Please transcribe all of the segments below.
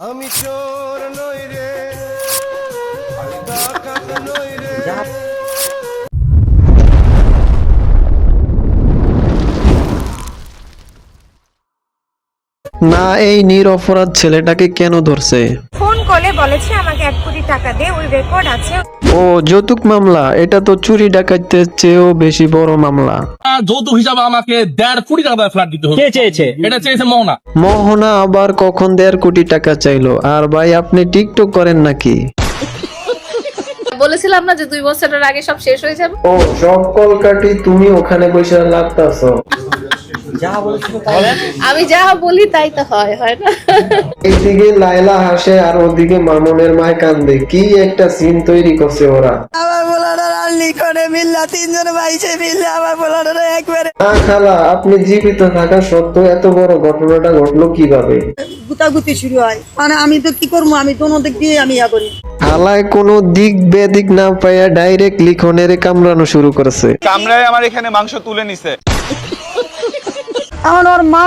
আমি চোর নই রে, ডাকাত নই রে। না, এই নিরপরাধ ছেলেটাকে কেন ধরছে? ফোন করে বলেছে আমাকে 1 কোটি টাকা দে, ওই রেকর্ড আছে। ও যৌতুক মামলা, এটা তো চুরি ডাকাতের চেয়েও বেশি বড় মামলা। যৌতুক হিসাবে আমাকে 1.5 কোটি টাকা ফ্ল্যাট দিতে হবে। কে চেয়েছে? এটা চেয়েছে মোহনা। মোহনা আবার কখন 1.5 কোটি টাকা চাইলো? আর ভাই আপনি টিকটক করেন নাকি? বলেছিলাম না যে 2 বছরের আগে সব শেষ হয়ে যাবে। ও সব কলকাটি তুমি ওখানে বসে লাগতাছো। আমি যা বলি তাই তো হয়, হয় না? এইদিকে লাইলা হাসে আর ওদিকে মামুনের মায় কান্দে। কি একটা সিন তৈরি করছে ওরা। আমার পোলাটার আর লিখনে মিল্লা, 3 জন ভাইসে মিল্লা আমার পোলাটার একবারে না খালা, আপনি জীবিত থাকা সত্ত্বেও এত বড় ঘটনাটা ঘটলো কিভাবে? গুতাগুতি শুরু হয়। মানে আমি তো কি করবো, আমি দোনো দিক দিয়ে আমি ইয়া করি। খালায় কোনো দিক বেদিক না পাইয়া ডাইরেক্ট লিখনের কামড়ানো শুরু করেছে। কামরায় আমার এখানে মাংস তুলে নিছে। এখন ওর মা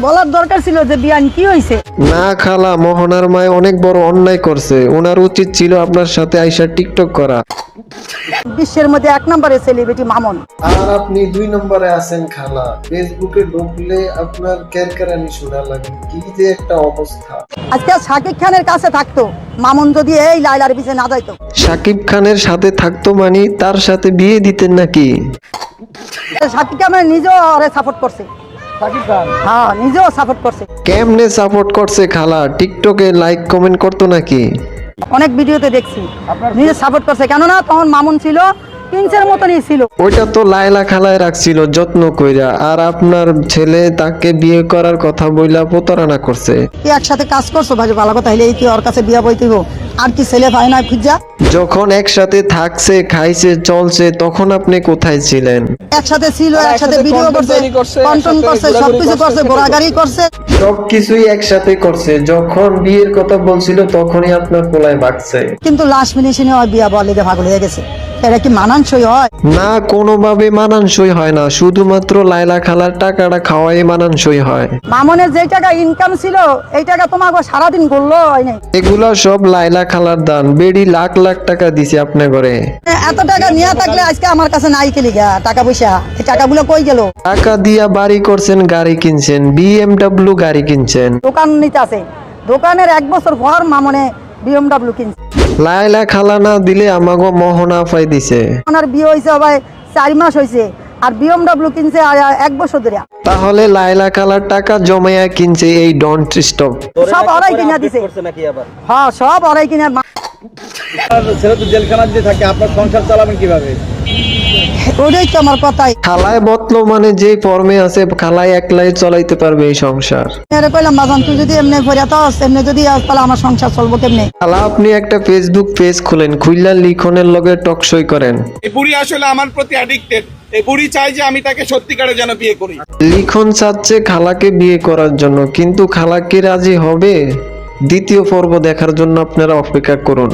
বলার দরকার ছিল যে বিয়ান কি হয়েছে। না খালা, মোহনার মায় অনেক বড় অন্যায় করছে। ওনার উচিত ছিল আপনার সাথে আইসা টিকটক করা। বিশ্বের মধ্যে 1 নম্বরের সেলিব্রিটি মামুন। আর আপনি 2 নম্বরে আছেন খালা। ফেসবুকে ঢুকলে আপনার কেরকেরানি শোনা লাগে। কি যে একটা অবস্থা। আজকে শাকিব খানের কাছে থাকতো মামুন, যদি এই লাইলার পিছনে না যাইতো। সাকিব খানের সাথে থাকতো মানে তার সাথে বিয়ে দিতেন নাকি? শাকিব খান নিজেও ওরে সাপোর্ট করছে। হ্যাঁ, নিজেও সাপোর্ট করছে। কেমনে সাপোর্ট করছে খালা? টিকটকে লাইক কমেন্ট করতো নাকি? অনেক ভিডিওতে দেখছি নিজে সাপোর্ট করছে, কেননা তখন মামুন ছিল প্রিন্সের মতনই ছিল। ওইটা তো লাইলা খালায় রাখছিল যত্ন কইরা, আর আপনার ছেলে তাকে বিয়ে করার কথা বইলা প্রতারণা করছে। কি একসাথে কাজ করছো ভাই, ভালো কথা হইলে এই কি ওর কাছে বিয়া বইতেইব? আর কি ছেলে ভাই না খুঁজা? যখন একসাথে থাকছে, খাইছে, চলছে, তখন আপনি কোথায় ছিলেন? একসাথে ছিল, একসাথে ভিডিও করছে, কন্টেন্ট করছে, সবকিছু করছে, ঘোরাঘুরি করছে। সবকিছুই একসাথে করছে। যখন বিয়ের কথা বলছিল তখনই আপনার পোলায় ভাগছে। কিন্তু লাস্ট ফিনিশিংয়ে ওই বিয়া বলে ভাগ হয়ে গেছে। এটা কি মানানসই হয়? না, কোনোভাবে মানানসই হয় না। শুধুমাত্র লাইলা খালার টাকাটা খাওয়াই মানানসই হয়। মামনের যে টাকা ইনকাম ছিল এই টাকা তোমাকে সারাদিন ঘুরলো হয় নাই। এগুলা সব লাইলা খালার দান। বেড়ি লাখ লাখ টাকা দিছে আপনার ঘরে। এত টাকা নিয়ে থাকলে আজকে আমার কাছে নাই কেলি গা টাকা পয়সা, এই টাকাগুলো কই গেল? টাকা দিয়া বাড়ি করছেন, গাড়ি কিনছেন, BMW গাড়ি কিনছেন। দোকান নিতে আছে, দোকানের 1 বছর পর মামনে BMW কিনছে। লাইলা খালা না দিলে আমাগো মোহনা ফাই দিছে। ওনার বিয়ে হয়েছে ভাই 4 মাস হয়েছে, আর BMW কিনছে 1 বছর ধরে। তাহলে লাইলা খালার টাকা জমাইয়া কিনছে এই ডন্ট স্টপ। সব ওরাই কিনা দিছে। হ্যাঁ, সব ওরাই কিনা। ছেলে তো জেলখানাতে থাকে, আপনার সংসার চালাবেন কিভাবে? ওটাই তো আমার কথাই। খালায় বতলো মানে যে ফর্মে আছে, খালায় একলাই চলাইতে পারবে এই সংসার। আরে কইলাম বাজান, তুই যদি এমনি ভরে থাকস, এমনি যদি তাহলে আমার সংসার চলবো কেমনে? খালা, আপনি একটা ফেসবুক পেজ খুলেন, খুললা লিখনের লগে টকসই করেন। এই বুড়ি আসলে আমার প্রতি অ্যাডিক্টেড। এই বুড়ি চাই যে আমি তাকে সত্যিকারে যেন বিয়ে করি। লিখন চাচ্ছে খালাকে বিয়ে করার জন্য, কিন্তু খালা কি রাজি হবে? দ্বিতীয় পর্ব দেখার জন্য আপনারা অপেক্ষা করুন।